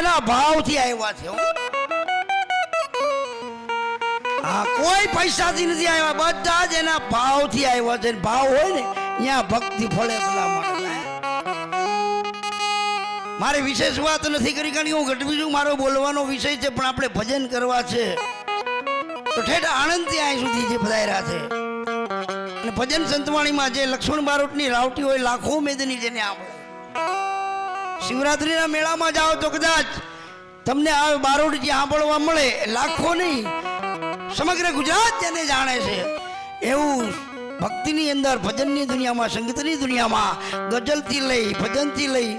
એના ભાવથી આવ્યા છે. હા, કોઈ પૈસાથી નથી આવ્યા, બધા જ એના ભાવથી આવ્યા છે. ભાવ હોય ને ત્યાં ભક્તિ ફળે. મારે વિશેષ વાત નથી કરી, કારણ કે હું ઘટવી છું, મારો બોલવાનો વિષય છે, પણ આપણે ભજન કરવા છે તો ઠેઠ આણંદથી અહીં સુધી જે પધાર્યા છે. અને ભજન સંતવાણીમાં જે લક્ષ્મણ બારોટની રાવટી હોય, લાખો મેદની જેને આપણે શિવરાત્રીના મેળામાં જાઓ તો કદાચ તમને આ બારોટ જે સાંભળવા મળે, લાખો નહીં, સમગ્ર ગુજરાત જેને જાણે છે. એવું ભક્તિની અંદર, ભજનની દુનિયામાં, સંગીતની દુનિયામાં, ગઝલથી લઈ, ભજનથી લઈ,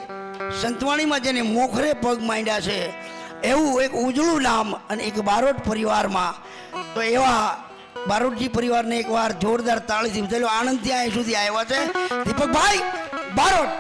સંતવાણીમાં જેને મોખરે પગ માંડ્યા છે, એવું એક ઉજળું નામ અને એક બારોટ પરિવારમાં. તો એવા બારોટજી પરિવારને એકવાર જોરદાર તાળીથી વધાલો. આણંદથી અહીં સુધી આવ્યા છે દીપકભાઈ બારોટ.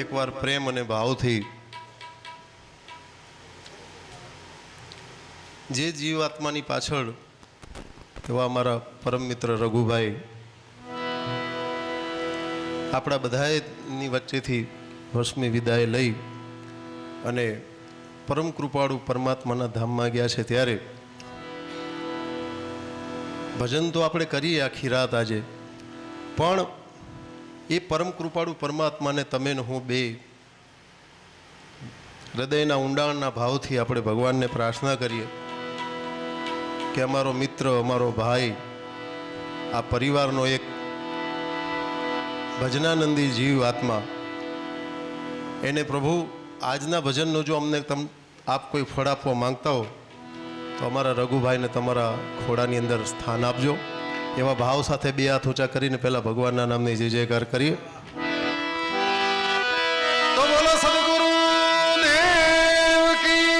એકવાર પ્રેમ અને ભાવથી જે જીવાત્માની પાછળ એવા અમારા પરમ મિત્ર રઘુભાઈ આપણા બધાની વચ્ચેથી ભસ્મી વિદાય લઈ અને પરમ કૃપાળુ પરમાત્માના ધામમાં ગયા છે, ત્યારે ભજન તો આપણે કરીએ આખી રાત આજે, પણ એ પરમ કૃપાળુ પરમાત્માને તમે ને હું બે હૃદયના ઊંડાણના ભાવથી આપણે ભગવાનને પ્રાર્થના કરીએ કે અમારો મિત્ર, અમારો ભાઈ, આ પરિવારનો એક ભજનાનંદી જીવ આત્મા, એને પ્રભુ આજના ભજનનો જો અમને આપ કોઈ ફળ આપવા માંગતા હો તો અમારા રઘુભાઈને તમારા ખોડાની અંદર સ્થાન આપજો. એવા ભાવ સાથે બે હાથ ઊંચા કરીને પહેલા ભગવાનના નામની જય જયકાર કરીએ. તો બોલો સદગુરુ દેવ કી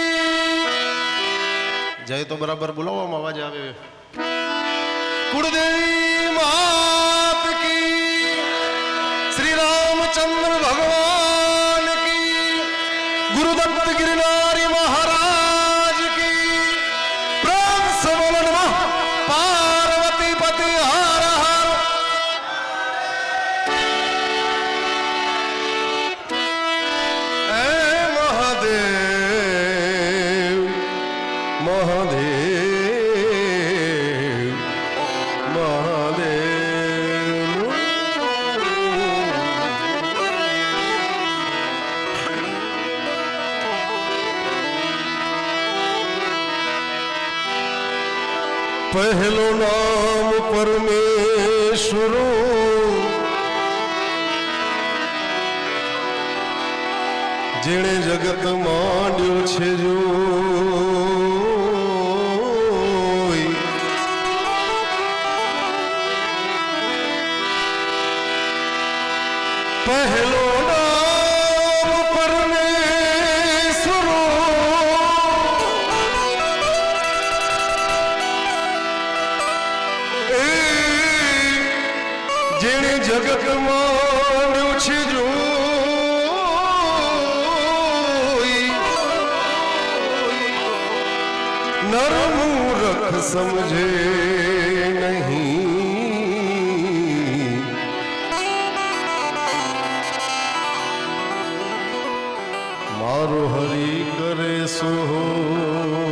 જય. તો બરાબર બોલાવવામાં અવાજ આવે. કુળદેવી માત કી, શ્રી રામચંદ્ર ભગવાન કી, ગુરુદત્ત ગિરનારી મહારાજ કી, પ્રેમ સે બોલો નમઃ પાર્વતી પતિ હર હર. હે મહાદેવ મહાદેવ મહાદેવ. પહેલો નામ પરમેશ્વરો, જેણે જગત માંડ્યો છે જોઈ. પહેલો નામ પરમેશ્વરો, જેણે જગત માંડ્યું છે જોઈ. નર મૂરખ સમજે નહીં, મારો હરી કરે સોય.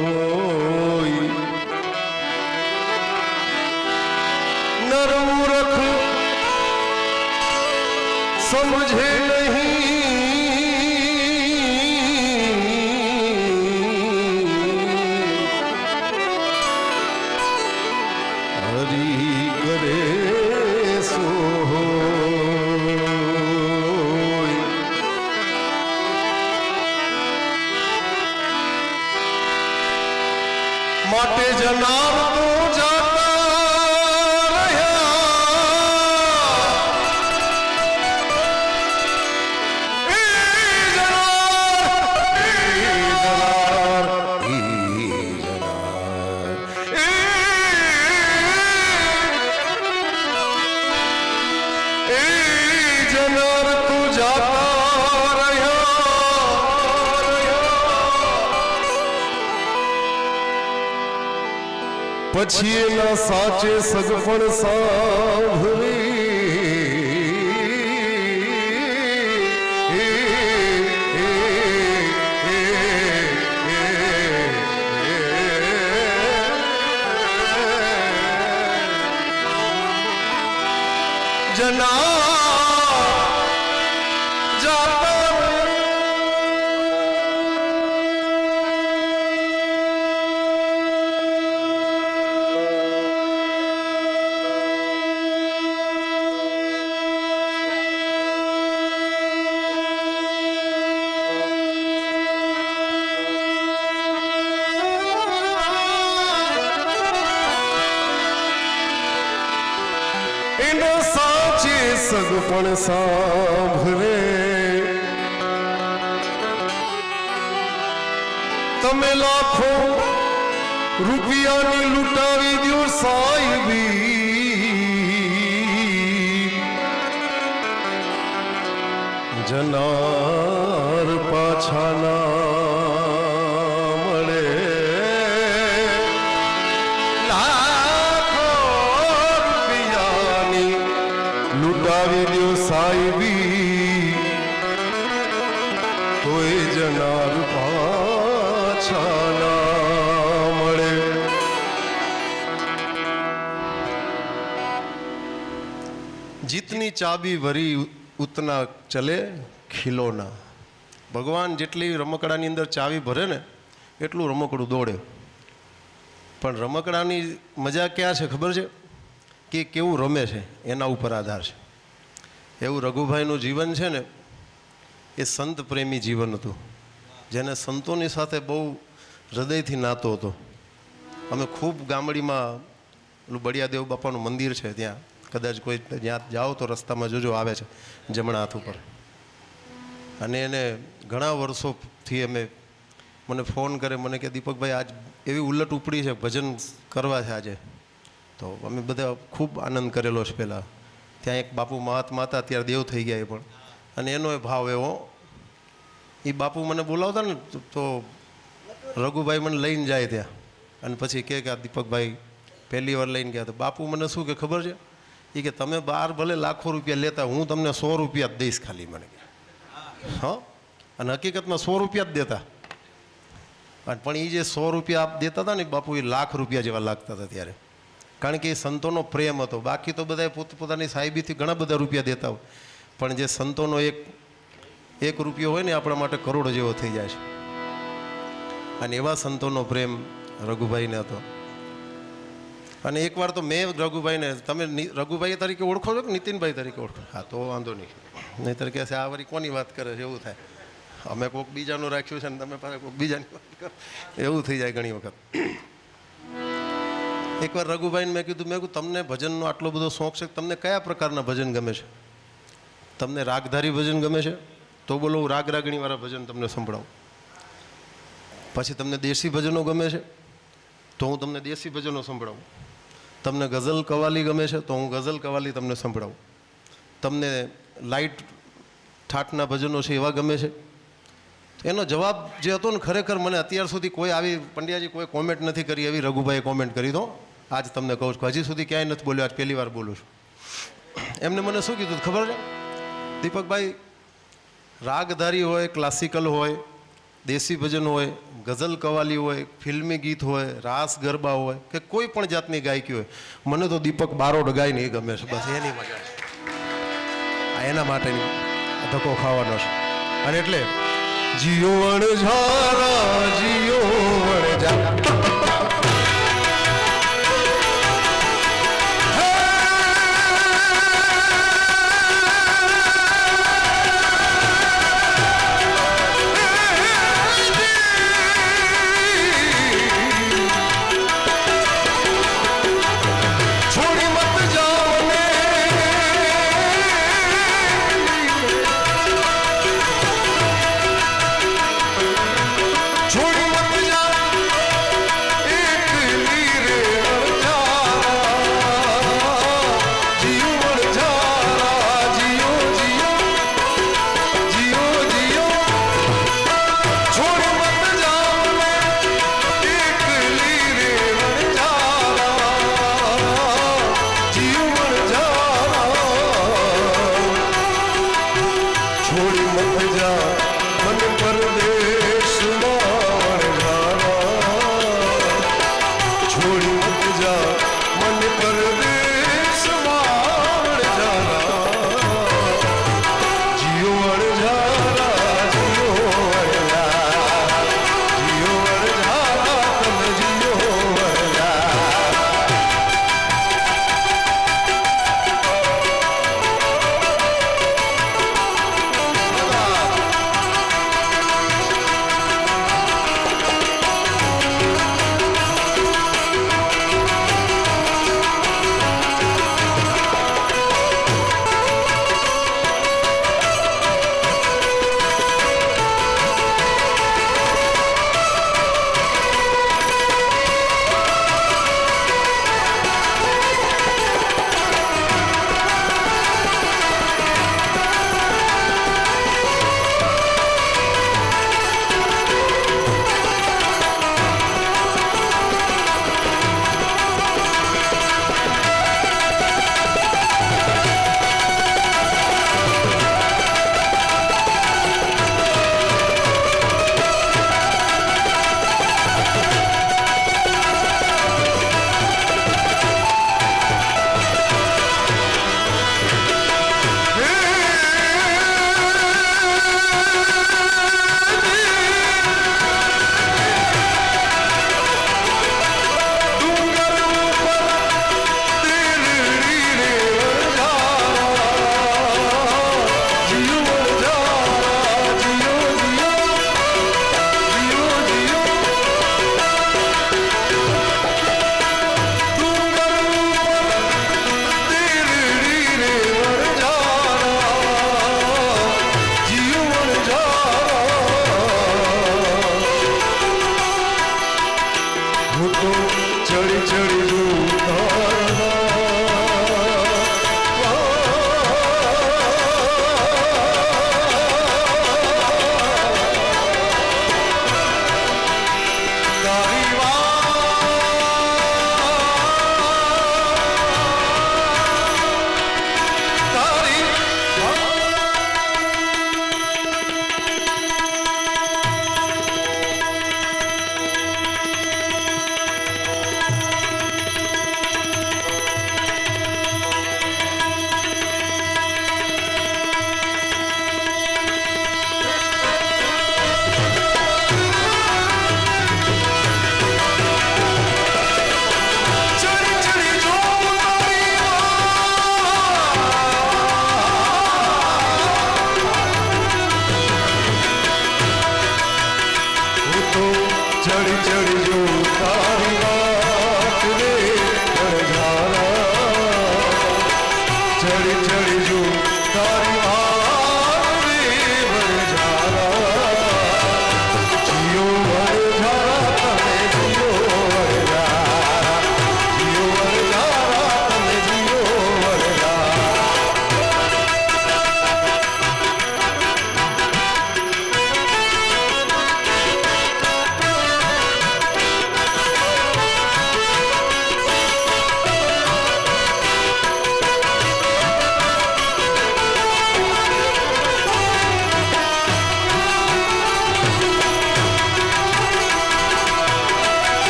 નર મૂરખ સમझे नहीं, हरि करे सो. માટે જનાર તો જાતા રહ્યા. એ જનાર, તો જાતા રહ્યા. પછી એના સાચે સગપણ સાંભળી જના સગપણ સાંભળે તમે લાખો રૂપિયાની લૂંટાવી દો સાહેબી જનાર પાછા ના મળે લાખો રૂપિયાની લૂંટાવી દો સાહેબી તોય જનાર પાછા ના મળે. જીતની ચાબી ભરી ઉતના ચલે ખિલોના. ભગવાન જેટલી રમકડાની અંદર ચાવી ભરે ને એટલું રમકડું દોડે. પણ રમકડાની મજા ક્યાં છે ખબર છે? કે કેવું રમે છે એના ઉપર આધાર છે. એવું રઘુભાઈનું જીવન છે ને એ સંત પ્રેમી જીવન હતું, જેને સંતોની સાથે બહુ હૃદયથી નાતો હતો. અમે ખૂબ ગામડીમાં પેલું બળિયાદેવ બાપાનું મંદિર છે, ત્યાં કદાચ કોઈ ત્યાં જાઓ તો રસ્તામાં જોજો આવે છે જમણા હાથ ઉપર. અને એને ઘણા વર્ષોથી મને ફોન કરે, મને કે દીપકભાઈ આજ એવી ઉલટ ઉપડી છે, ભજન કરવા છે આજે. તો અમે બધા ખૂબ આનંદ કરેલો છે. પહેલાં ત્યાં એક બાપુ મહાત્મા હતા, અત્યારે દેવ થઈ ગયા એ પણ, અને એનો એ ભાવ એવો. એ બાપુ મને બોલાવતા ને તો રઘુભાઈ મને લઈને જાય ત્યાં, અને પછી કહે કે આ દીપકભાઈ પહેલી વાર લઈને ગયા. તો બાપુ મને શું કે ખબર છે? એ કે તમે બહાર ભલે લાખો રૂપિયા લેતા, હું તમને 100 રૂપિયા જ દઈશ ખાલી મને. હા, અને હકીકતમાં 100 રૂપિયા જ દેતા. પણ એ જે 100 રૂપિયા દેતા હતા ને બાપુ, એ લાખ રૂપિયા જેવા લાગતા હતા ત્યારે. કારણ કે એ સંતોનો પ્રેમ હતો. બાકી તો બધા પોતપોતાની સાહેબીથી ઘણા બધા રૂપિયા દેતા હોય, પણ જે સંતોનો એક રૂપિયો હોય ને આપણા માટે કરોડ જેવો થઈ જાય છે. અને એવા સંતોનો પ્રેમ રઘુભાઈને હતો. અને એકવાર તો મેં રઘુભાઈને, તમે રઘુભાઈ તરીકે ઓળખો છો કે નીતિનભાઈ તરીકે ઓળખો? હા, તો વાંધો નહીં. નહીંતર કહે છે આ વારી કોની વાત કરે છે, એવું થાય. અમે કોઈક બીજાનું રાખ્યું છે ને તમે પાસે કોઈક બીજાની વાત કરો, એવું થઈ જાય ઘણી વખત. એકવાર રઘુભાઈને મેં કીધું તમને ભજનનો આટલો બધો શોખ છે, તમને કયા પ્રકારના ભજન ગમે છે? તમને રાગધારી ભજન ગમે છે? તો બોલો, હું રાગ રાગણીવાળા ભજન તમને સંભળાવું. પછી તમને દેશી ભજનો ગમે છે? તો હું તમને દેશી ભજનો સંભળાવું. તમને ગઝલ કવાલી ગમે છે? તો હું ગઝલ કવાલી તમને સંભળાવું. તમને લાઇટ ઠાઠના ભજનો છે એવા ગમે છે? એનો જવાબ જે હતો ને, ખરેખર મને અત્યાર સુધી કોઈ આવી પંડ્યાજી કોઈ કોમેન્ટ નથી કરી એવી રઘુભાઈએ કોમેન્ટ કરી. દો આજ તમને કહું છું, હજી સુધી ક્યાંય નથી બોલ્યો, આજ પહેલી વાર બોલું છું. એમને મને શું કીધું ખબર છે? દીપકભાઈ, રાગધારી હોય, ક્લાસિકલ હોય, દેશી ભજન હોય, ગઝલ કવાલી હોય, ફિલ્મી ગીત હોય, રાસ ગરબા હોય કે કોઈ પણ જાતની ગાયકી હોય, મને તો દીપક બારોડ ગાય ને એ ગમે છે. બસ એની મજા છે. આ એના માટેની ધક્કો ખાવાનો છે. અને એટલે જીઓ વણઝારા, જીઓ વણઝારા,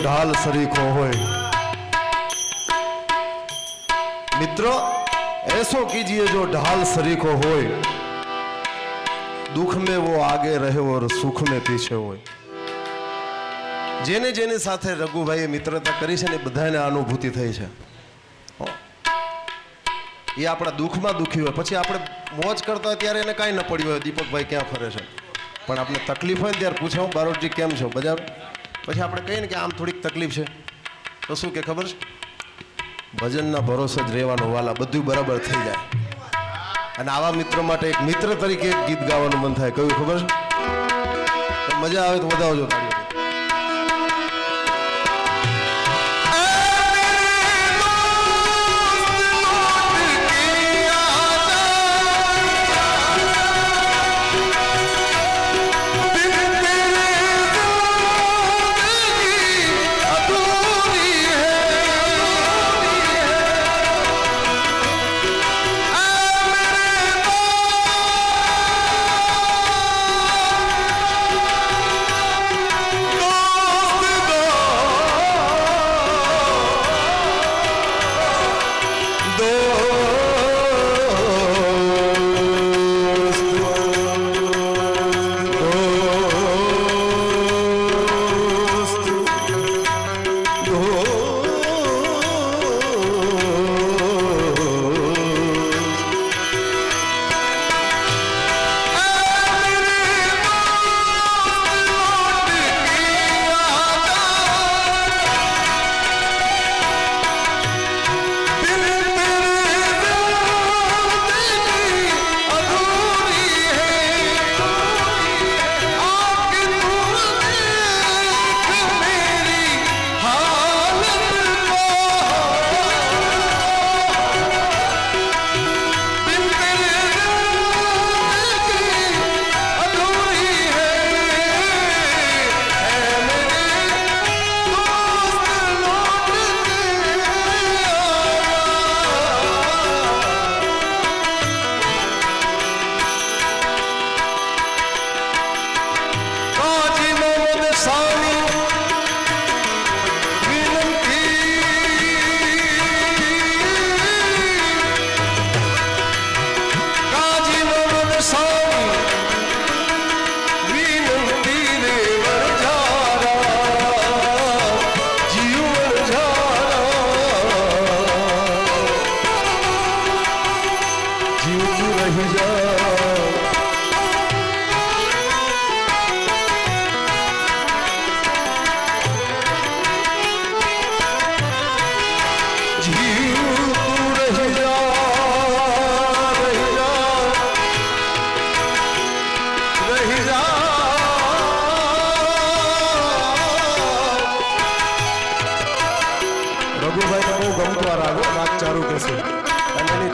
ढाल सरीखो होए। मित्रों, ऐसो कीजिए जो ढाल सरीखो होए, दुख में वो आगे रहे और सुख में पीछे होए। જેને જેની સાથે રઘુભાઈએ મિત્રતા કરી છે ને બધાને અનુભૂતિ થઈ છે। એ આપણા દુઃખમાં દુઃખી હોય, પછી આપણે મોજ કરતા હોય ત્યારે એને કાંઈ ન પડ્યું હોય દીપકભાઈ ક્યાં ફરે છે, પણ આપણે તકલીફ હોય ને ત્યારે પૂછો બારોટજી કેમ છો બજાર, પછી આપણે કહીએ ને કે આમ થોડીક તકલીફ છે તો શું કે ખબર છે, ભજનના ભરોસે જ રહેવાનું વાલા, બધું બરાબર થઈ જાય। અને આવા મિત્રો માટે એક મિત્ર તરીકે એક ગીત ગાવાનું મન થાય, કયું ખબર છે? તો મજા આવે તો વધાવજો તાળીઓ।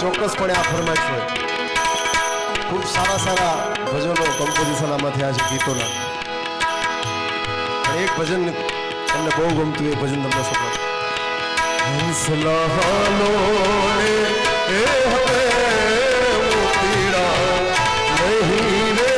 ચોક્કસપણે આ ફરમાઈશ હોય, ખૂબ સારા સારા ભજનો કમ્પોઝિશન આમાં થયા છે ગીતોના, અને એક ભજન તમને બહુ ગમતું એ ભજન તમને સંભળાવું। હંસલાલો ને એ હવે મોતીડા નહીં રે,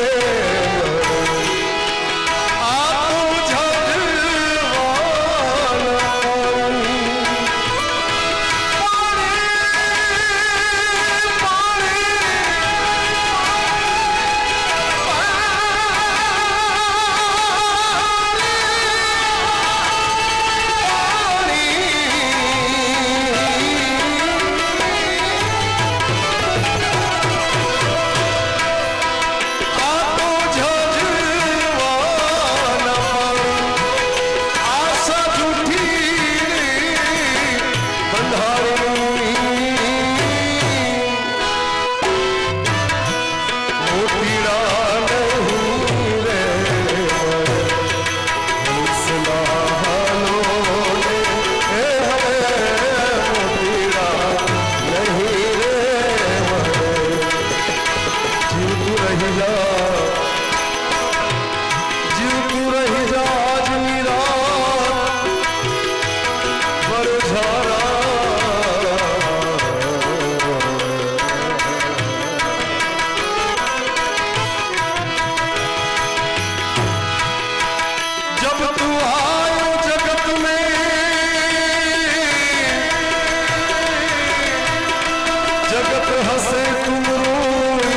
हंसे तुम रोई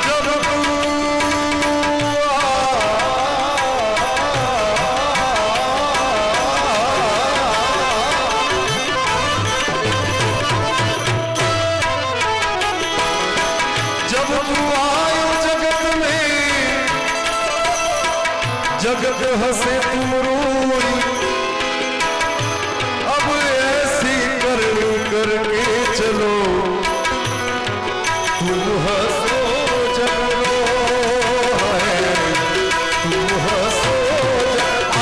जब जब तू आयो जगत में जगत हंसे तुम रोई अब ऐसी करनी करके चलो तुम हंसो जग रो है तुम हंसो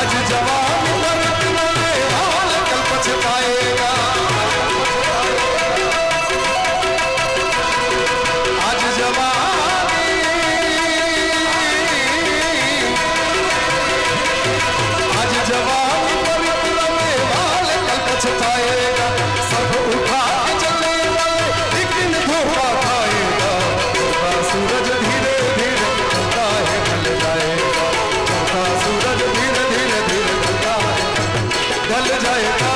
आज जवान मर्द में हाल कल पछताएगा आज जवानी आज जवानी मर्द में हाल कल पछताएगा सब उठा के चले वाले एक दिन धोखा खाएगा चलता सूरज धीरे धीरे ढलता है ढल जाएगा चलता सूरज धीरे धीरे धीरे ढलता है ढल जाएगा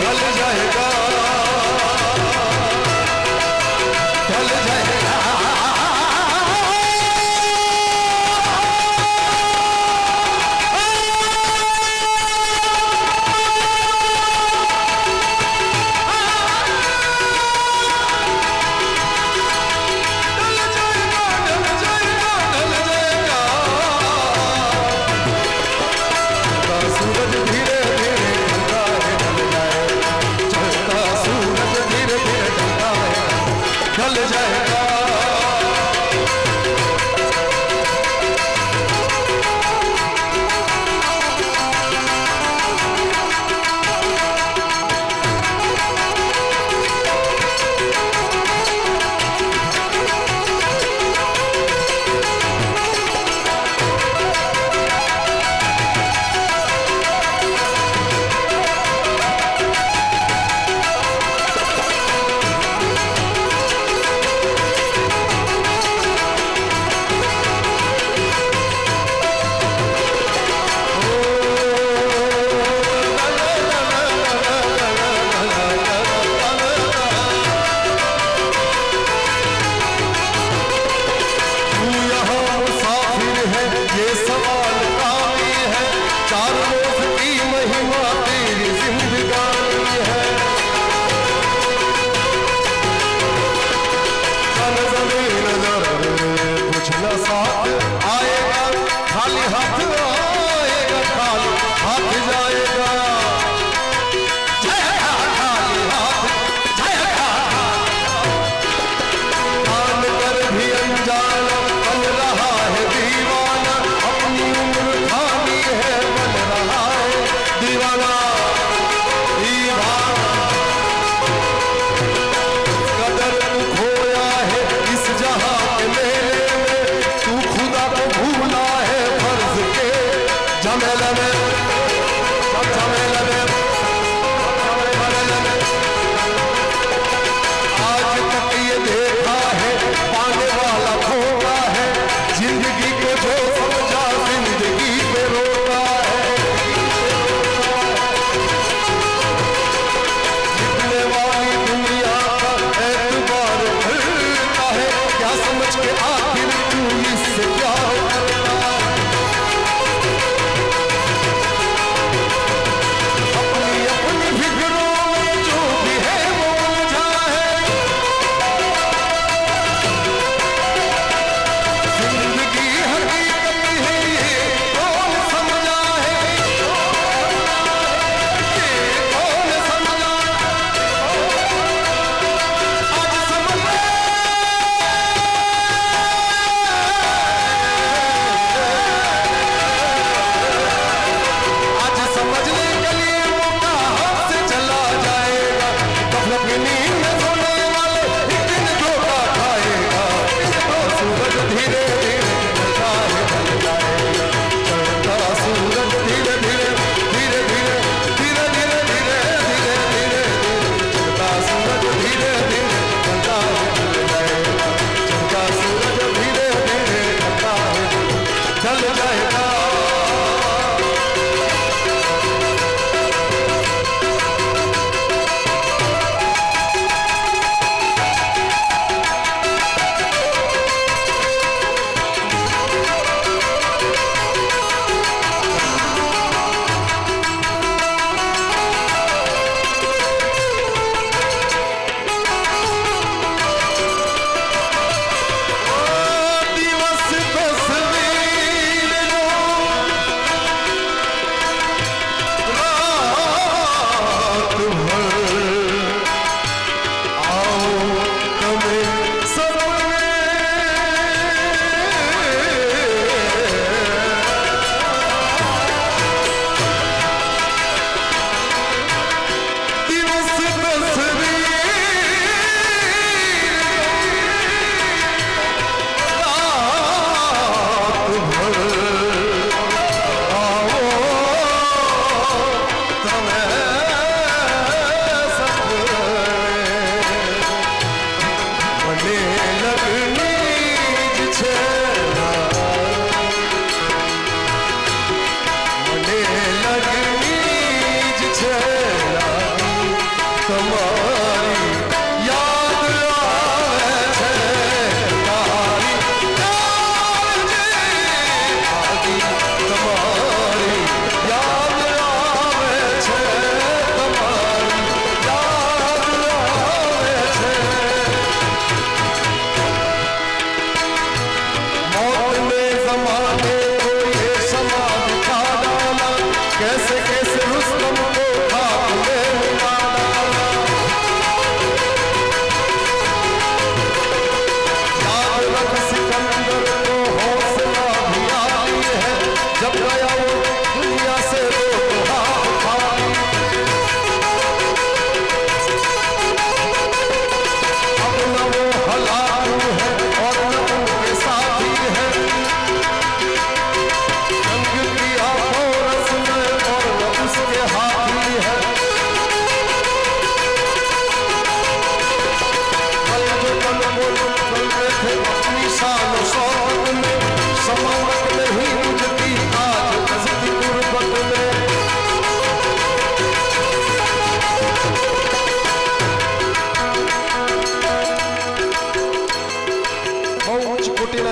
ढल जाएगा ढल जाएगा सूरज धीरे धीरे ढलता है ढल जाएगा चलता सूरज धीरे धीरे ढलता है ढल जाएगा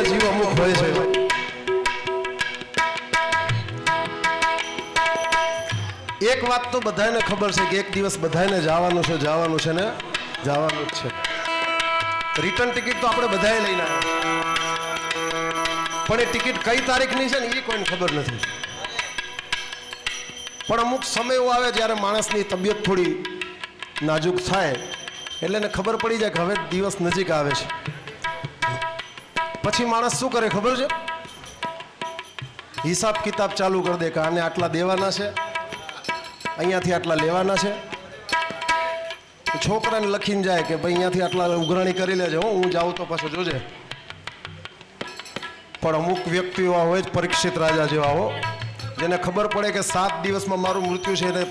એના જીવ અમુક હોય છે. એક વાત તો બધાને ખબર છે કે એક દિવસ બધાને જવાનું છે ને જવાનું જ છે. રિટર્ન ટિકિટ તો આપણે બધાએ લઈને આવ્યા, પણ એ ટિકિટ કઈ તારીખની છે ને એ કોઈને ખબર નથી. પણ અમુક સમય એવો આવે જ્યારે માણસની તબિયત થોડી નાજુક થાય એટલે એને ખબર પડી જાય કે હવે દિવસ નજીક આવે છે. પછી માણસ શું કરે ખબર છે? હિસાબ કિતાબ ચાલુ કરી દે કે આને આટલા દેવાના છે, અહીંયાથી આટલા લેવાના છે. છોકરાને લખીને જાય કે ભાઈ અહીંયાથી આટલા ઉઘરાણી કરી લેજે, હું જાઉં તો પાછો જોજે. પણ અમુક વ્યક્તિઓ હોય જ પરીક્ષિત રાજા જેવા હો, જેને ખબર પડે કે 7 દિવસમાં મારું મૃત્યુ છે એને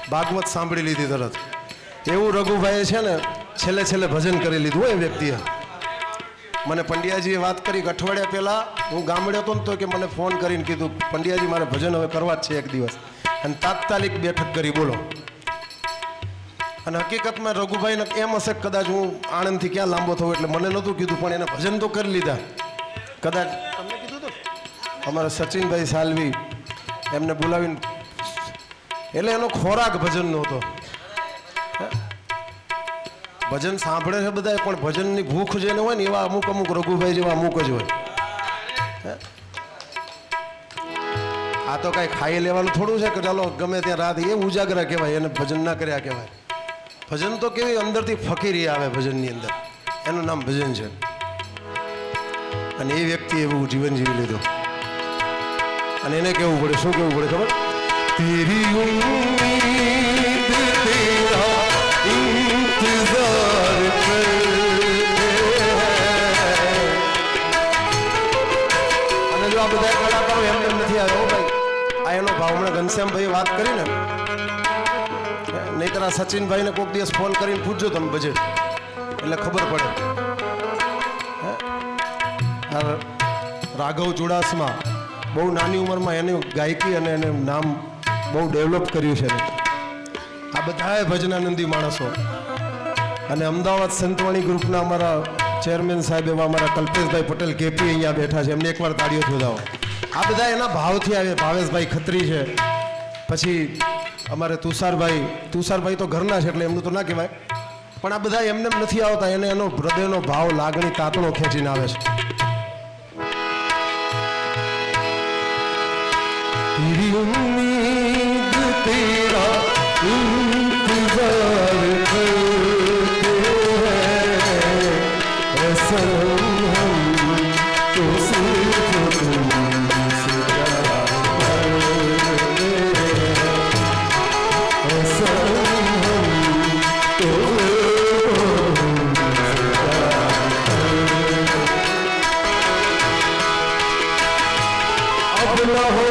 ભાગવત સાંભળી લીધી તરત. એવું રઘુભાઈએ છે ને છેલ્લે ભજન કરી લીધું હોય એ વ્યક્તિએ. મને પંડ્યાજીએ વાત કરી કે અઠવાડિયા પહેલાં હું ગામડે હતો ને તો કે મને ફોન કરીને કીધું પંડ્યાજી મારે ભજન હવે કરવા જ છે એક દિવસ, અને તાત્કાલિક બેઠક કરી બોલો. અને હકીકતમાં રઘુભાઈને એમ હશે કદાચ હું આણંદથી ક્યાં લાંબો થયો એટલે મને નહોતું કીધું, પણ એને ભજન તો કરી લીધા. કદાચ તમને કીધું હતું અમારા સચિનભાઈ સાલવી એમને બોલાવીને, એટલે એનો ખોરાક ભજનનો હતો. ભજન સાંભળે છે બધા, પણ ભજનની ભૂખ જેને હોય ને એવા અમુક રઘુભાઈ જેવા અમુક જ હોય. આ તો કાંઈ ખાઈ લેવાનું થોડું છે કે ચાલો ગમે ત્યાં રાત, એ ઉજાગરા કહેવાય, એને ભજન ના કર્યા કહેવાય. ભજન તો કેવી અંદરથી ફકીરી આવે ભજનની અંદર, એનું નામ ભજન છે. અને એ વ્યક્તિ એવું જીવન જીવી લીધું. અને એને કેવું પડે, શું કેવું પડે ખબર? તેરી ઉમ્મીદ તેરા ઇંતજાર અને જો આ બધા કલાકારો એમને નથી આવ્યો ભાઈ, આ એનો ભાવ. હમણાં ઘનશ્યામભાઈ વાત કરી ને, નહીતર આ સચિનભાઈને કોઈક દિવસ ફોન કરીને પૂછજો તમે બજેટ, એટલે ખબર પડે. રાઘવ ચુડાસમા બહુ નાની ઉંમરમાં એની ગાયકી અને એને નામ બહુ ડેવલપ કર્યું છે. આ બધાએ ભજનાનંદી માણસો. અને અમદાવાદ સંતવાણી ગ્રુપના અમારા ચેરમેન સાહેબ એવા અમારા કલ્પેશભાઈ પટેલ કેપી અહીંયા બેઠા છે, એમને એકવાર તાળીઓથી વધાવો. આ બધા એના ભાવથી આવે. ભાવેશભાઈ ખત્રી છે, પછી અમારે તુષારભાઈ તો ઘરના છે એટલે એમનું તો ના કહેવાય, પણ આ બધા એમને નથી આવતા, એને એનો હૃદયનો ભાવ, લાગણી, તાતણો ખેંચીને આવે છે. तेरी उम्मीद तेरा इंतजार करते हैं सनम, हम तो सिर्फ तुमसे प्यार करते हैं सनम, हम तो अब न हो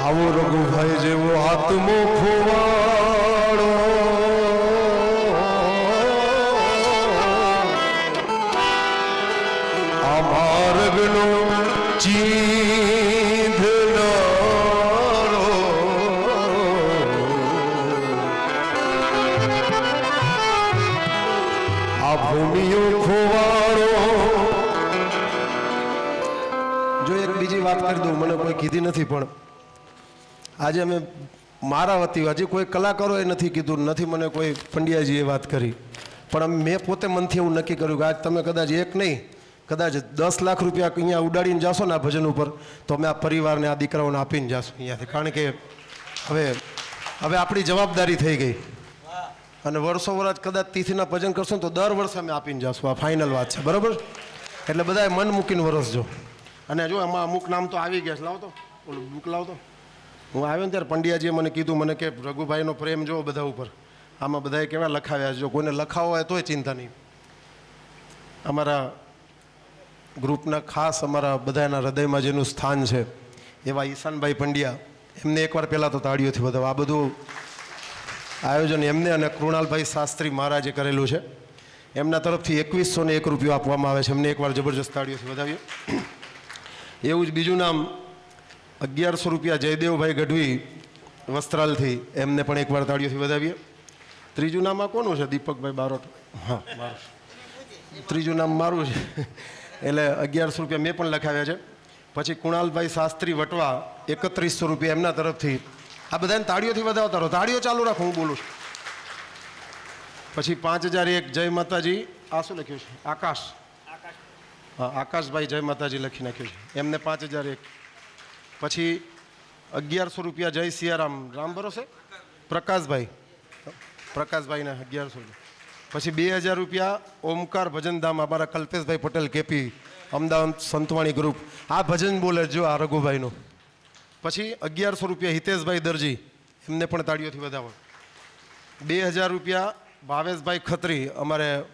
આવો રઘુભાઈ જેવો આત્મો ખોવાડો આ માર્ગનો ચીંધનારો આ ભૂમિઓ ખોવાડો જો એક બીજી વાત કરી દઉં, મને કોઈ કીધી નથી, પણ આજે અમે મારા વતી, હજી કોઈ કલાકારોએ નથી કીધું, નથી મને કોઈ પંડ્યાજીએ વાત કરી, પણ મેં પોતે મનથી એવું નક્કી કર્યું કે આજ તમે કદાચ એક નહીં, કદાચ 10 લાખ રૂપિયા અહીંયા ઉડાડીને જાશો ને આ ભજન ઉપર, તો અમે આ પરિવારને, આ દીકરાઓને આપીને જાશું અહીંયાથી. કારણ કે હવે આપણી જવાબદારી થઈ ગઈ, અને વર્ષો વર્ષ કદાચ તિથિના ભજન કરશો ને તો દર વર્ષે અમે આપીને જાશું. આ ફાઇનલ વાત છે, બરાબર? એટલે બધાએ મન મૂકીને વરસજો. અને જો એમાં અમુક નામ તો આવી ગયા છે. લાવતો ઓલું બુક લાવતો. હું આવ્યો ને ત્યારે પંડ્યાજીએ મને કીધું, મને કે રઘુભાઈનો પ્રેમ જો બધા ઉપર, આમાં બધાએ કેવા લખાવ્યા છે. જો કોઈને લખાવો હોય તોય ચિંતા નહીં. અમારા ગ્રુપના ખાસ અમારા બધાના હૃદયમાં જેનું સ્થાન છે એવા ઈશાનભાઈ પંડ્યા, એમને એકવાર પહેલાં તો તાળીઓથી વધાવો. આ બધું આયોજન એમને અને કૃણાલભાઈ શાસ્ત્રી મહારાજે કરેલું છે. એમના તરફથી 2101 રૂપિયો આપવામાં આવે છે. એમને એકવાર જબરજસ્ત તાળીઓથી વધાવીએ. એવું જ બીજું નામ 1100 રૂપિયા જયદેવભાઈ ગઢવી વસ્ત્રાલથી, એમને પણ એકવાર તાળીઓથી વધાવીએ. ત્રીજું નામ આ કોનું છે? દીપકભાઈ બારોટ. હા, મારું. ત્રીજું નામ મારું છે, એટલે 1100 રૂપિયા મેં પણ લખાવ્યા છે. પછી કુણાલભાઈ શાસ્ત્રી વટવા 3100 રૂપિયા એમના તરફથી. આ બધાને તાળીઓથી વધાવતા રહો, તાળીઓ ચાલુ રાખો, હું બોલું છું. પછી 5001 જય માતાજી. આ શું લખ્યું છે? આકાશ. હા, આકાશભાઈ જય માતાજી લખી નાખ્યું છે, એમને 5001. પછી 1100 રૂપિયા જય સિયારામ, રામ ભરોસે પ્રકાશભાઈને 1100 રૂપિયા. પછી 2000 રૂપિયા ઓમકાર ભજનધામ, અમારા કલ્પેશભાઈ પટેલ કેપી, અમદાવાદ સંતવાણી ગ્રુપ. આ ભજન બોલે જો આ રઘુભાઈનું. પછી 1100 રૂપિયા હિતેશભાઈ દરજી, એમને પણ તાળીઓથી વધાવો. 2000 રૂપિયા ભાવેશભાઈ ખત્રી, અમારે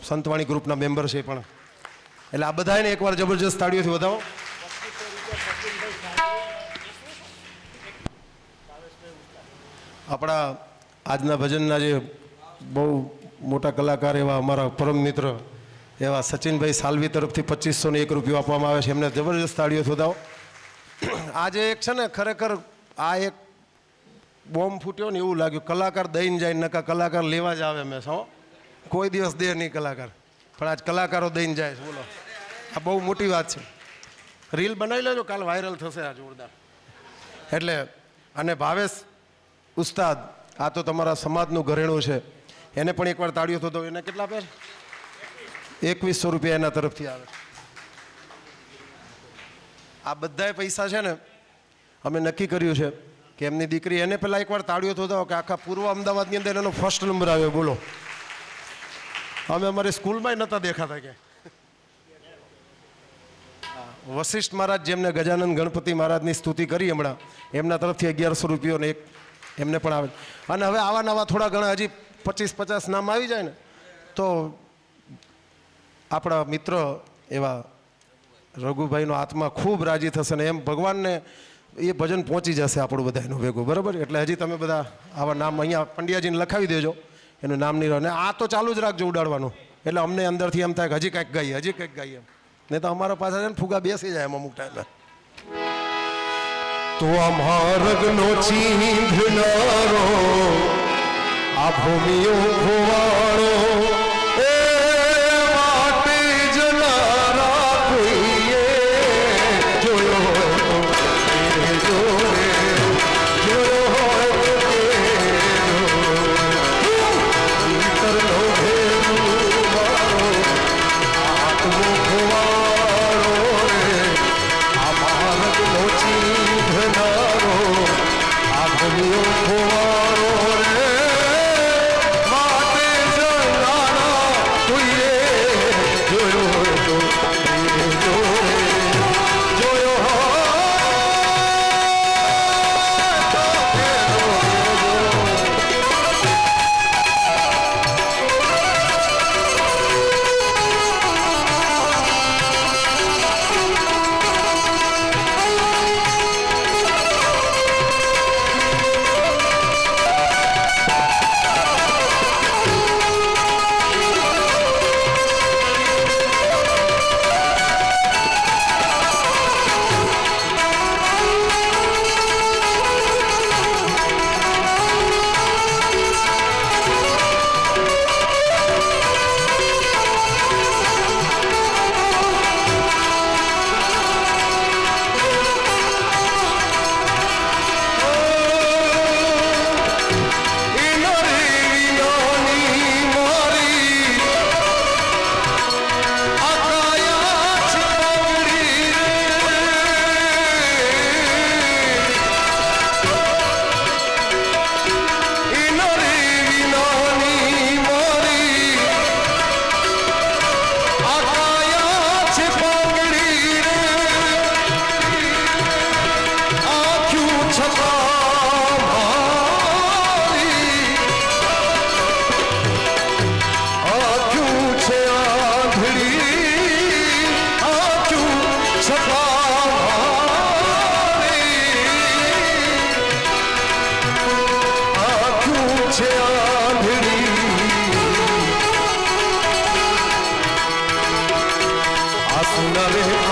સંતવાણી ગ્રુપના મેમ્બર છે પણ. એટલે આ બધાને એકવાર જબરજસ્ત તાળીઓથી વધાવો. આપણા આજના ભજનના જે બહુ મોટા કલાકાર એવા અમારા પરમ મિત્ર એવા સચિનભાઈ સાલવી તરફથી 2501 રૂપિયો આપવામાં આવે છે. એમને જબરજસ્ત તાળીઓથી વધાવો. આજે એક છે ને, ખરેખર આ એક બોમ્બ ફૂટ્યો ને એવું લાગ્યું. કલાકાર દઈને જાય, નકા કલાકાર લેવા જ આવે. મેં સૌ કોઈ દિવસ દે નહીં કલાકાર, પણ આજ કલાકારો દઈને જાય છે. બોલો, આ બહુ મોટી વાત છે. રીલ બનાવી લેજો, કાલ વાયરલ થશે આ જોરદાર. એટલે અને ભાવેશ ઉસ્તાદ, આ તો તમારા સમાજનું ઘરેણું છે, એને પણ એકવાર તાળીઓ થતો. એને કેટલા આપે? 2100 રૂપિયા એના તરફથી આવે. આ બધાય પૈસા છે ને, અમે નક્કી કર્યું છે કે એમની દીકરી, એને પહેલાં એકવાર તાળીઓ થતો કે આખા પૂર્વ અમદાવાદની અંદર એનો ફર્સ્ટ નંબર આવ્યો. બોલો, અમે અમારી સ્કૂલમાં નહોતા દેખાતા કે. વશિષ્ઠ મહારાજ, જેમને ગજાનંદ ગણપતિ મહારાજની સ્તુતિ કરી હમણાં, એમના તરફથી 1100 રૂપિયો ને એક એમને પણ આવે. અને હવે આવા નવા થોડા ઘણા હજી 25-50 નામ આવી જાય ને, તો આપણા મિત્ર એવા રઘુભાઈનો આત્મા ખૂબ રાજી થશે ને એમ ભગવાનને એ ભજન પહોંચી જશે આપણું બધાનું ભેગું, બરાબર? એટલે હજી તમે બધા આવા નામ અહીંયા પંડ્યાજીને લખાવી દેજો, એનું નામ નહીં રહે. અને આ તો ચાલુ જ રાખજો ઉડાડવાનું, એટલે અમને અંદરથી એમ થાય કે હજી કંઈક ગાઈએ, હજી કંઈક ગાઈએ. નહીં તો અમારા પાસે છે ને ફુગા બેસી જાય એમ અમુક ટાઈમે. તો અમારગનો ચીંધનારો આ ભૂમિઓ ખોવાળો એ વાટે જનારા કોઈએ જોયો હોય તો જોયો હોય તો મારો આત્મો ખોવાળો રે આ મારગનો ચીંધનારો આ ભૂમિઓ ખોવાળો રે વાટે જનારા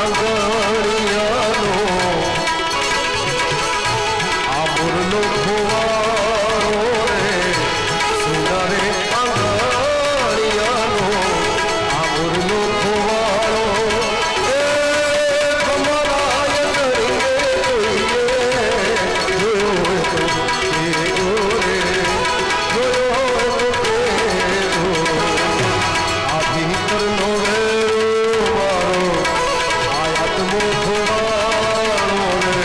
આંગણિયાનો આ મોરલો ખોવારો રે સુના રે આંગણિયાનો આ મોરલો ખોવારો એ કમરાય કરીએ જોઈએ જોયો રે આ ભીતરનો વેરો મારો આયાતમો ખોવારો રે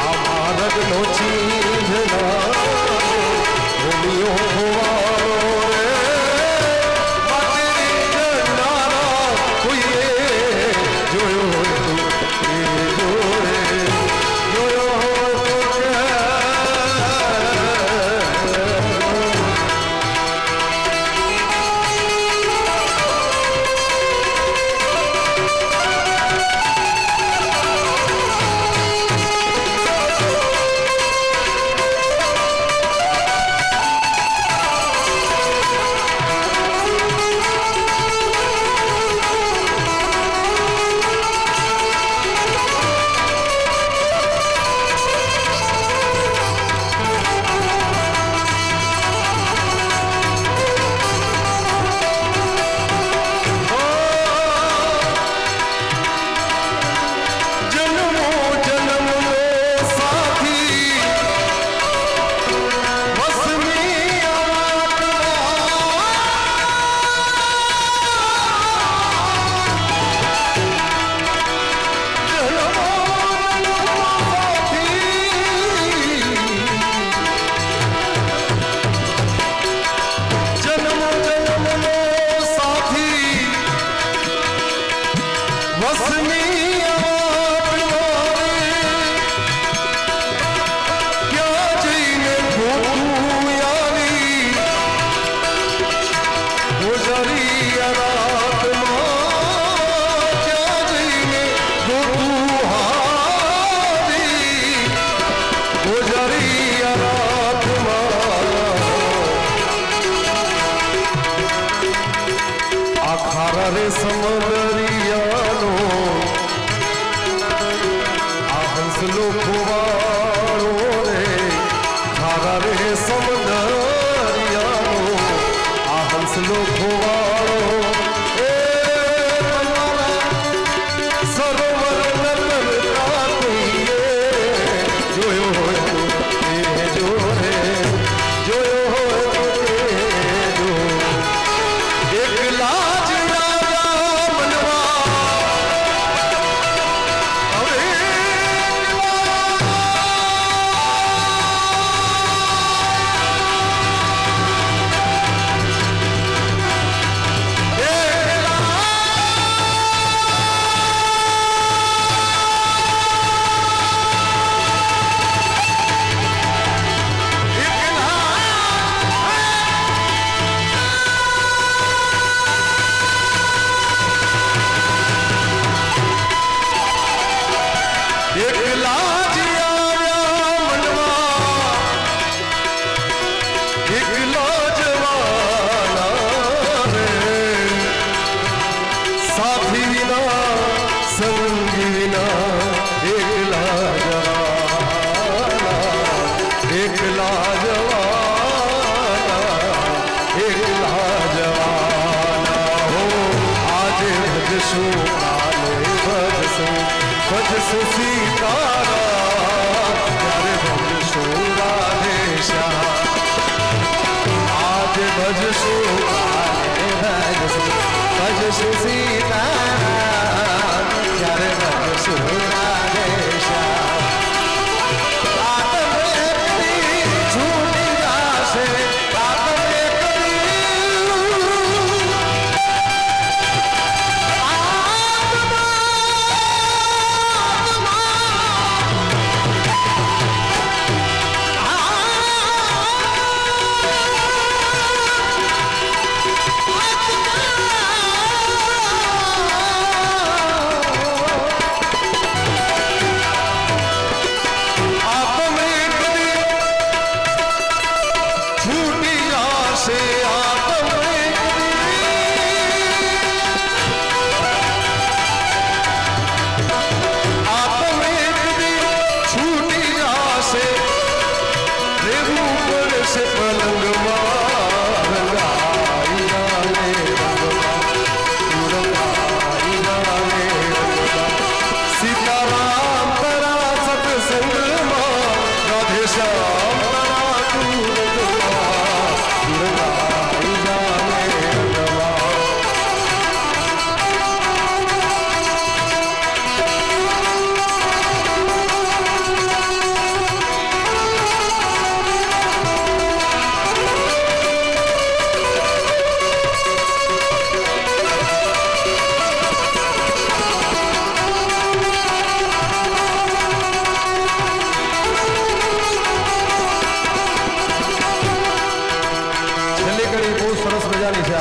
આ ભારતનો ચીંધનારો ભૂમિયો ખોવારો રે માટેરી જનારા કોઈએ જોયો હોય તો એ જોરે જોયો હોય તો કે જન્મો જન્મનો સાથી વસમી જન્મો જન્મનો સાથી વસમી ક્યાં જઈને ખોટું આવી ગુજરી રાતમાં ક્યાં જઈને ખોટું હારી ગુજરી રાતમાં આ ખારા રે સમંદરિયાનો આ હંસલો ખોવારો રે ખારા રે સમંદરિયાનો આ હંસલો ખોવારો એ તમારા સરોવર નર્મદા કોઈએ જોયો હોય તો એ જોરે જોયો હોય તો એ જો એકલા જ રાજા મનવા હવે એકલા જ આવ્યા મનવા એકલા જવાના રે સાથી વિના સંગી વિના એકલા જવાના એકલા જવાના એકલા જવાના હો આજે ભજશું કાલે ભજશું ભજશું સીતારામ ત્યારે ભજશું રાધેશ્યામ આજે ભજશું કાલે ભજશું ભજશું સીતારામ ત્યારે ભજશું રાધેશ્યામ આતમ એકલી છૂટી જાશે આતમ એકલી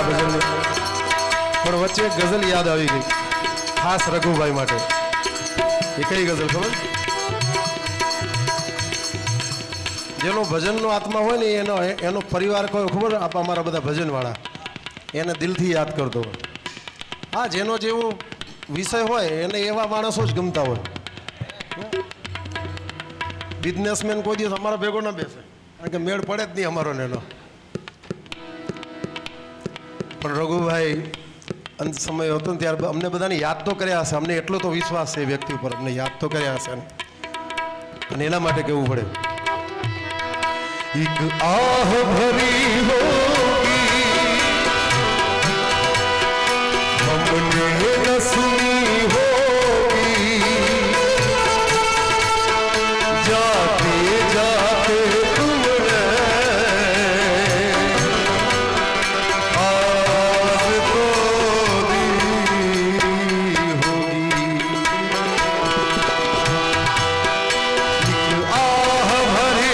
ભજનની, પણ વચ્ચે એક ગઝલ યાદ આવી ગઈ ખાસ રઘુભાઈ માટે. એ કઈ ગઝલ ખબર? જેનો ભજનનો આત્મા હોય ને એનો પરિવાર કોઈ ખબર, અમારા બધા ભજનવાળા એને દિલથી યાદ કરતો હોય. હા, જેનો જેવો વિષય હોય એને એવા માણસો જ ગમતા હોય. બિઝનેસમેન કોઈ દિવસ અમારા ભેગો ના બેસે, કારણ કે મેળ પડે જ નહીં અમારો ને એનો. પણ રઘુભાઈ અંત સમય હતો ને ત્યારે અમને બધાને યાદ તો કર્યા હશે. અમને એટલો તો વિશ્વાસ છે એ વ્યક્તિ ઉપર, અમને યાદ તો કર્યા હશે, અને એના માટે કહેવું પડે. एक आह भरी होगी हमने न सुनी होगी, जाते जाते तुमने आवाज तो दी होगी. एक आह भरी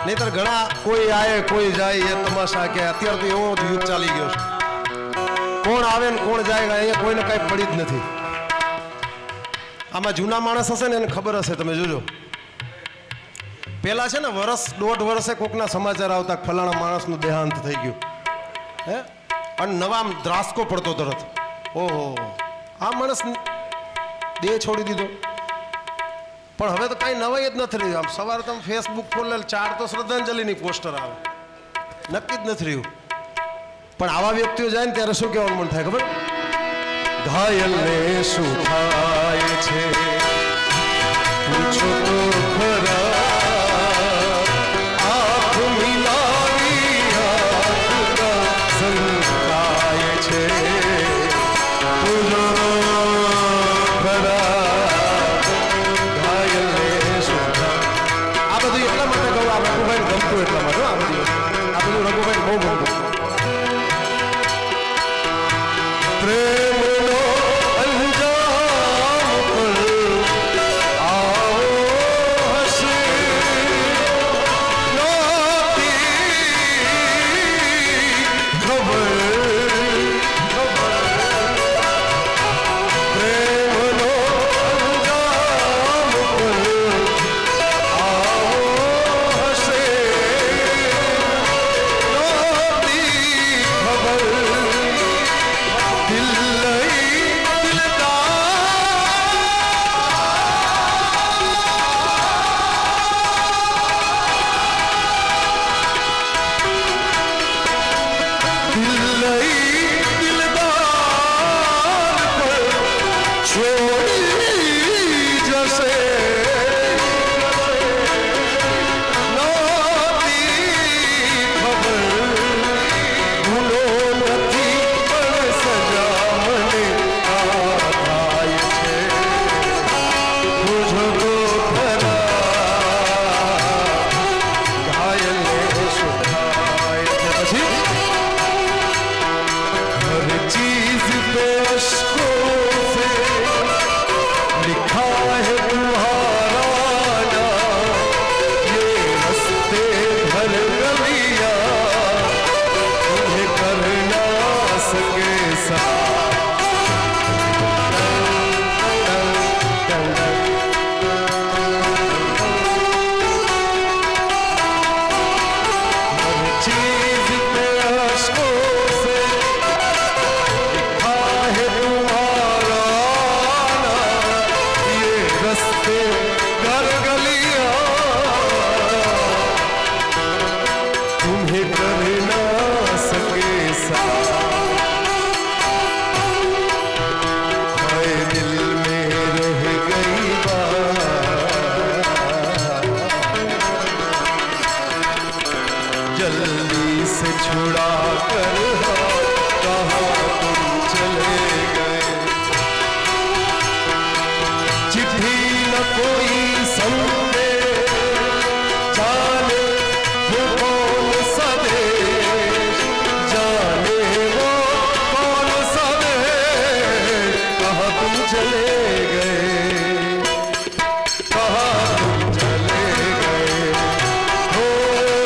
નહીતર ઘણા કોઈ આવે કોઈ જાય એ તમાશા કે અત્યારે તો એવો જ યુગ ચાલી ગયો છે. કોણ આવે ને કોણ જાય અહીંયા કોઈને કાંઈ પડી જ નથી. આમાં જૂના માણસ હશે ને એને ખબર હશે, તમે જોજો. પેલા છે ને વર્ષ દોઢ વર્ષે કોકના સમાચાર આવતા ફલાણા માણસનું દેહાંત થઈ ગયું, હે, અને નવા દ્રાસકો પડતો તરત. ઓહો, આ માણસ દેહ છોડી દીધો. પણ હવે તો કાંઈ નવાઈ જ નથી રહ્યું. આમ સવારે તમે ફેસબુક ખોલે 4 તો શ્રદ્ધાંજલિની પોસ્ટર આવે, નક્કી જ નથી રહ્યું. પણ આવા વ્યક્તિઓ જાય ને ત્યારે શું કહેવાનું મન થાય ખબર? ઘાયલને શું થાય છે પૂછો તો ખરા, આંખ મિલાવી આંખ સંતાય છે પૂછો ખરા. એટલા માટે આ બધું રઘુભાઈ બહુ ગમતું. પ્રેમનો અંજામ પર घर गलियां तुम्हें कर ना सके हाय दिल में रह गई बात जल्दी से छुड़ा कर कहाँ तुम चले गए चिट्ठी न कोई संदेश जाने वो कौन सा देश जाने वो कौन सा देश कहाँ तुम चले गए कहाँ तुम चले गए हो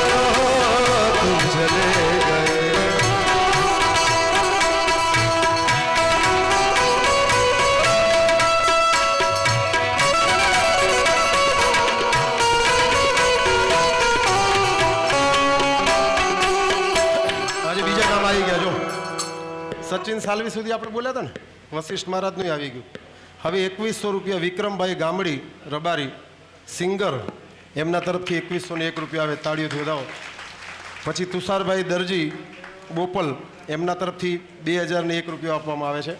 कहाँ तुम चले गए આજે બીજા કામ આવી ગયા જો સચિન સાલવી સુધી આપણે બોલ્યા હતા ને વશિષ્ઠ મહારાજનું આવી ગયું હવે 2100 રૂપિયા વિક્રમભાઈ ગામડી રબારી સિંગર એમના તરફથી 2101 રૂપિયા આવે તાળીઓથી વધાવો પછી તુષારભાઈ દરજી બોપલ એમના તરફથી 2001 રૂપિયા આપવામાં આવે છે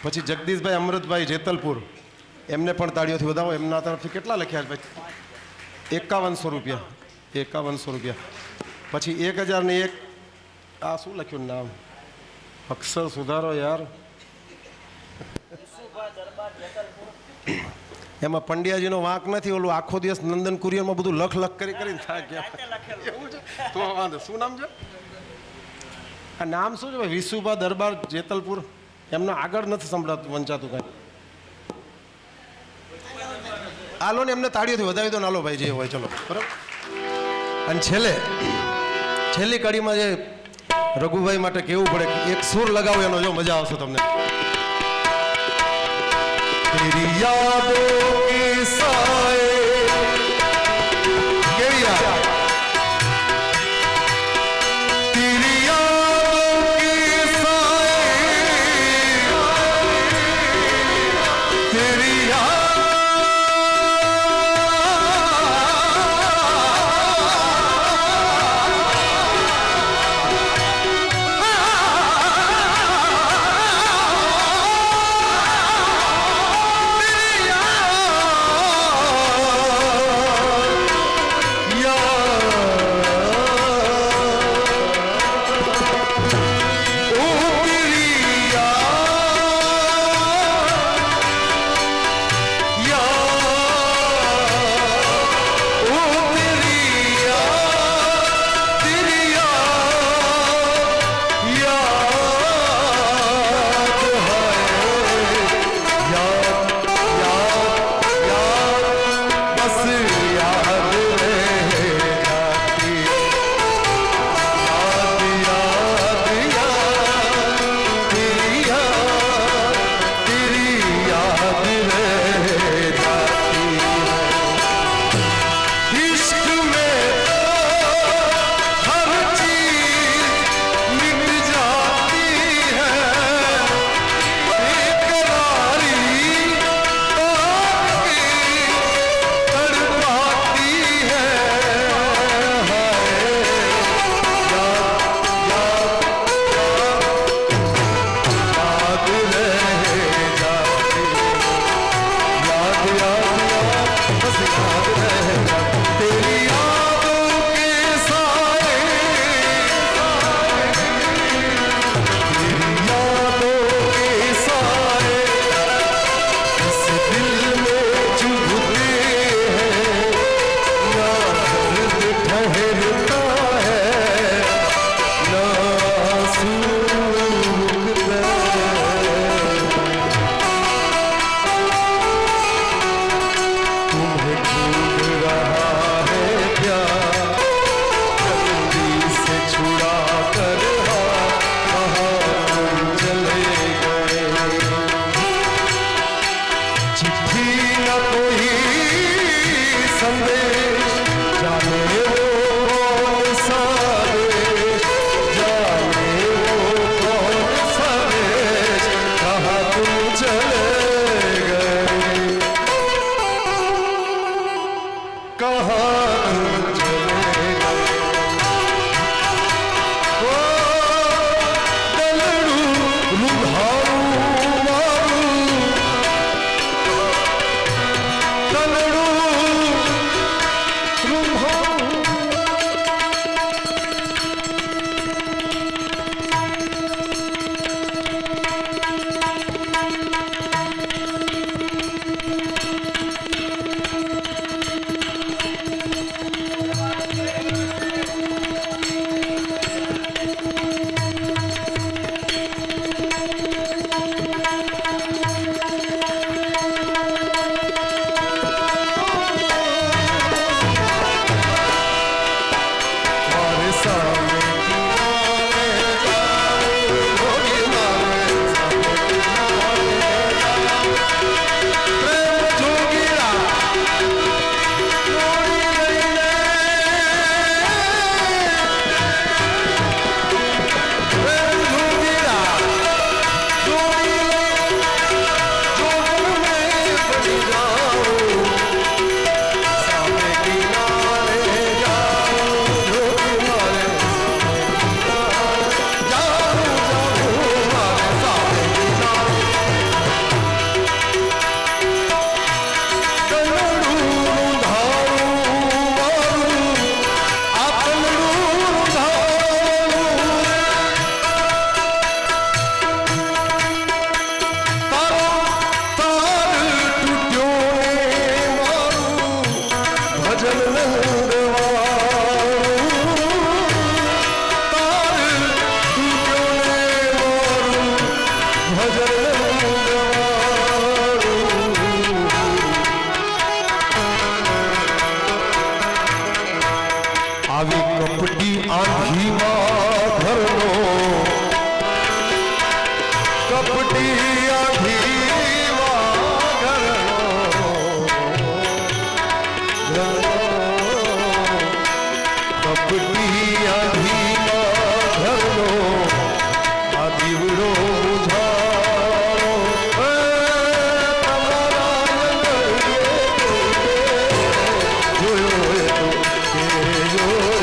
પછી જગદીશભાઈ અમૃતભાઈ જેતલપુર એમને પણ તાળીઓથી વધાવો એમના તરફથી કેટલા લખ્યા છે ભાઈ 5100 રૂપિયા 5100 રૂપિયા પછી 1001 આ શું લખ્યું નામ અક્ષર સુધારો યાર એમાં પંડ્યાજીનો વાંક નથી ઓલું આખો દિવસ નંદન કુરિયરમાં બધું લખ કરીને થાય ગયા એવું છે તો વાંધો શું નામ છે આ નામ શું છે ભાઈ વિસુભા દરબાર જેતલપુર એમનો આગળ નથી સંભળાતું વંચાતું કાંઈ આલો ને એમને તાળીઓથી વધાવી દો ને આલો ભાઈ જે હોય ચલો બરાબર અને છેલ્લી કડીમાં જે રઘુભાઈ માટે કેવું પડે કે એક સુર લગાવો એનો જો મજા આવશે તમને तेरी यादों के साए केरी याद तेरी यादों के साए तेरी कहाँ चलेगा ओ दलड़ू रुधारू मारू दलड़ू रुधारू આવી કપટી આંધીમાં ઘરનો કપટી આંધીમાં ઘરનો કપટી આંધીમાં ઘરનો આ દીવડો બુઝારો તમારા જોયો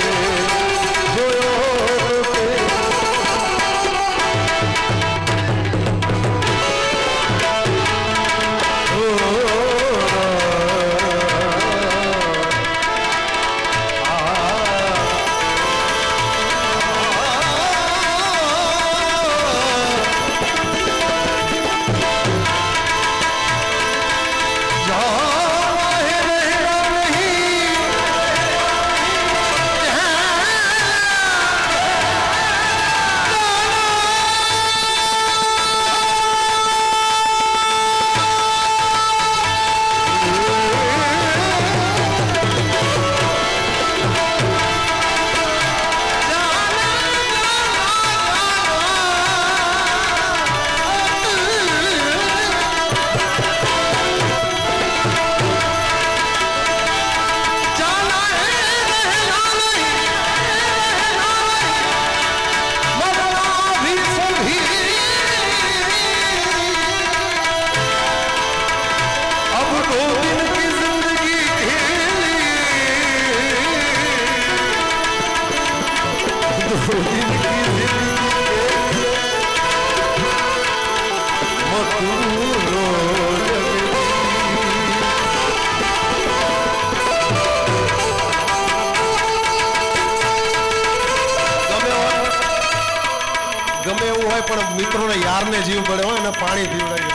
ગમે એવું હોય પણ મિત્રોને યારને જીવ પડે હોય ને પાણી પીવડાવી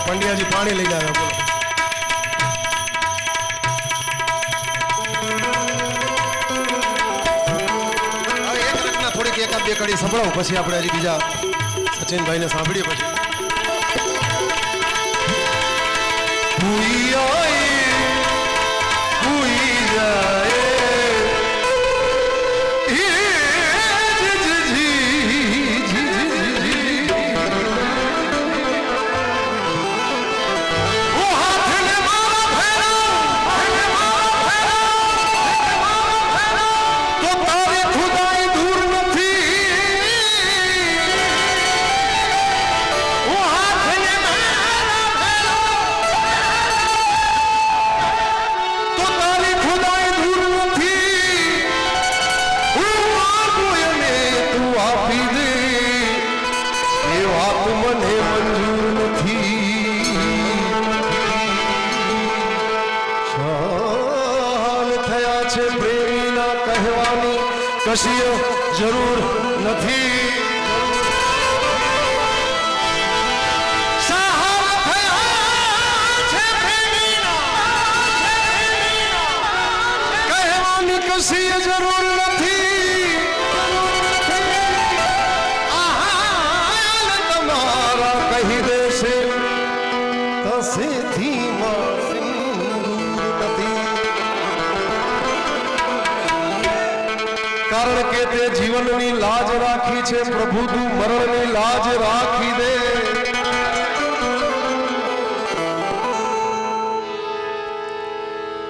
પંડ્યાજી પાણી લઈ જાય બોલો એક રચના થોડીક એકાદ બે કડી સંભળાવો પછી આપણે હજી બીજા સચિનભાઈને સાંભળીએ પછી ભૂઈ જાય ખુદા છે પ્રેમીના કહેવાની કશી જરૂર નથી. સહારા થયા છે પ્રેમીના કહેવાની કશી જરૂર નથી. આહાલ તમારા કહી દેશે તસેથી કારણ કે તે જીવનની લાજ રાખી છે પ્રભુ તું મરણની લાજ રાખી દે.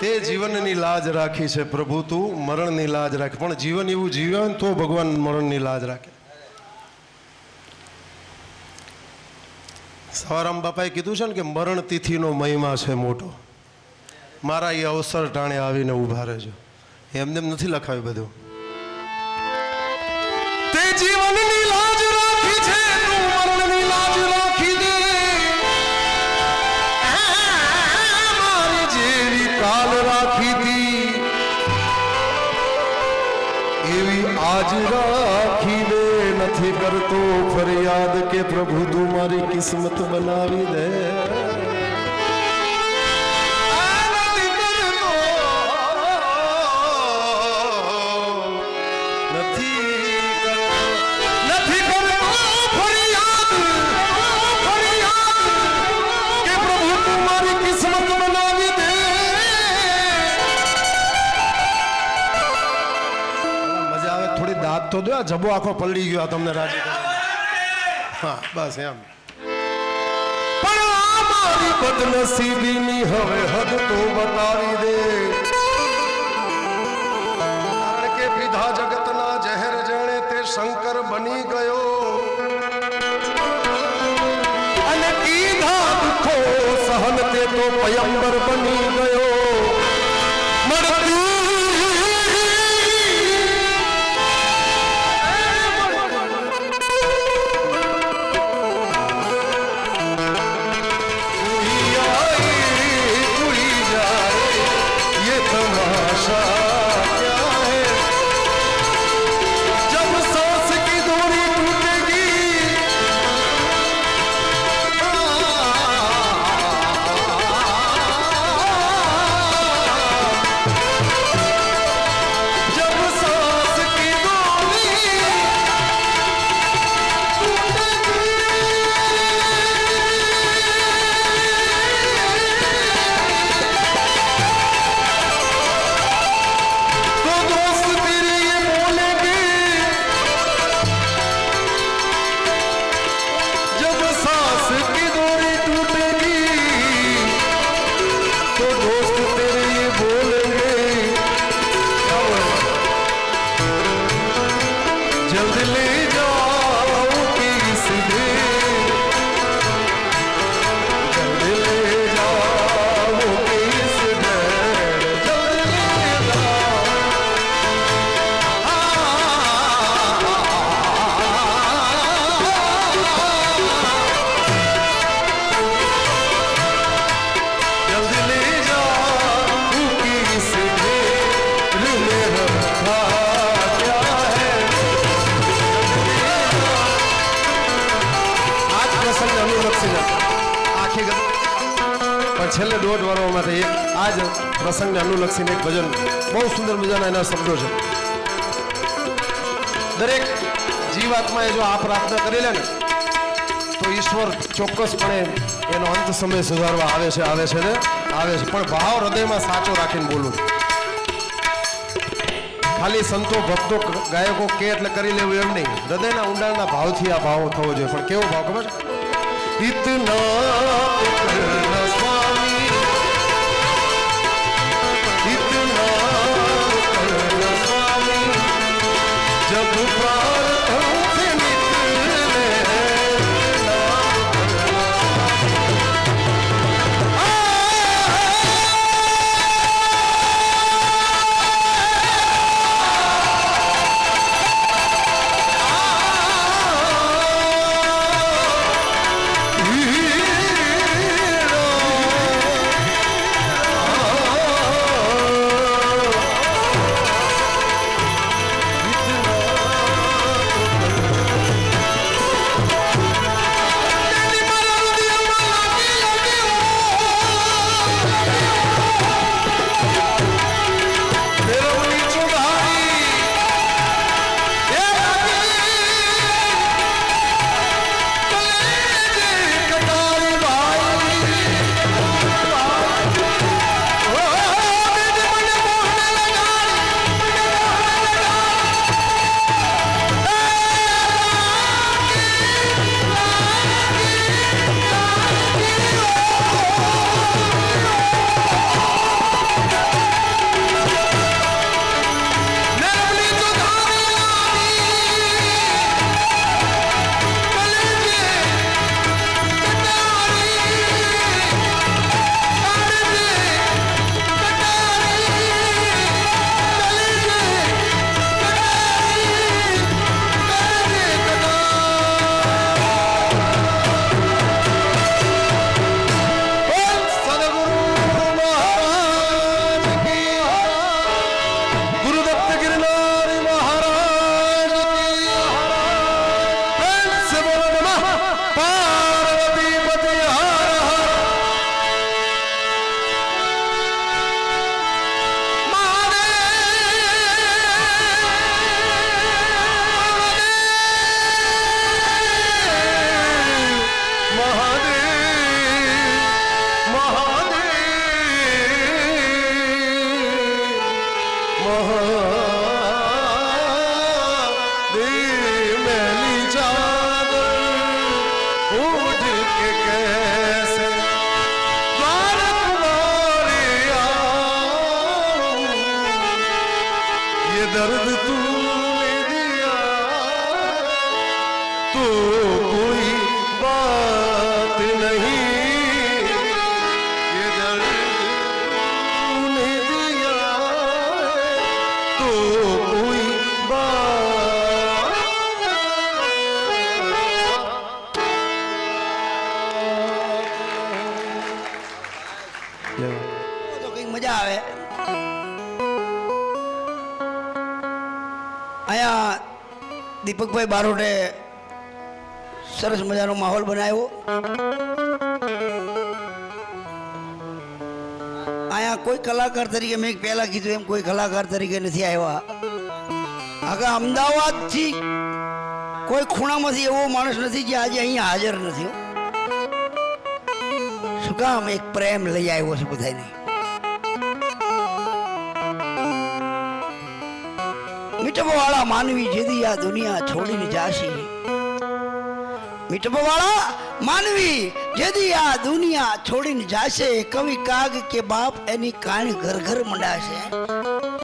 તે જીવનની લાજ રાખી છે પ્રભુ તું મરણની લાજ રાખે. પણ જીવન એવું જીવ્યું તો ભગવાન મરણની લાજ રાખે. સવારામ બાપાએ કીધું છે ને કે મરણ તિથિનો મહિમા છે મોટો. મારા એ અવસર ટાણે આવીને ઊભા રહેજો. એમને એમ નથી લખાવ્યું બધું. તે જીવનની લાજ રાખી છે તું મરણની લાજ રાખી દે. મારી જેવી કાલ રાખી દી એવી આજ રાખી દે. નથી કરતો ફરિયાદ કે પ્રભુ તું મારી કિસ્મત બનાવી દે. તો દો જબો આખો પલળી ગયો તમને રાજી. હા બસ એમ. પણ આ મારી બદનસીબીની હવે હદ તો બતાવી દે. કારણ કે પીધા જગતના ઝેર જેણે તે શંકર બની ગયો અને કીધા દુઃખો સહન તે તો પયંબર બની ગયો. છેલ્લે દોઢ વર્ષ માટે આ જ પ્રસંગને અનુલક્ષીને એક ભજન બહુ સુંદર મજાના એના શબ્દો છે. દરેક જીવાત્માએ જો આ પ્રાર્થના કરી લે ને તો ઈશ્વર ચોક્કસપણે એનો અંત સમય સુધારવા આવે છે ને આવે છે. પણ ભાવ હૃદયમાં સાચો રાખીને બોલું. ખાલી સંતો ભક્તો ગાયકો કે એટલે કરી લેવું એમ નહીં. હૃદયના ઊંડાણના ભાવથી આ ભાવ થવો જોઈએ. પણ કેવો ભાવ ખબર છે? ઇતના સ્વામી इतना स्वामी जब प्रार्थना से निकले मैली चादर उठ के कैसे द्वार तुम्हारे आऊं, ये दर्द तूने दिया तो कोई बात नहीं, ये दर्द तूने दिया तो कोई बात તો કંઈક મજા આવે. અહીંયા દીપકભાઈ બારોટે સરસ મજાનો માહોલ બનાવ્યો. અહીંયા કોઈ કલાકાર તરીકે મેં પહેલા કીધું એમ કોઈ કલાકાર તરીકે નથી આવ્યા. આખા અમદાવાદથી કોઈ ખૂણામાંથી એવો માણસ નથી જે આજે અહીંયા હાજર નથી. શું કામ? એક પ્રેમ લઈ આવ્યો છે બધાને. મીઠપવાળા માનવી જેદી આ દુનિયા છોડીને જાશી. મીઠપવાળા માનવી જેદી આ દુનિયા છોડીને જાશે, કવિ કાગ કે બાપ એની કાન ઘર ઘર મંડાશે.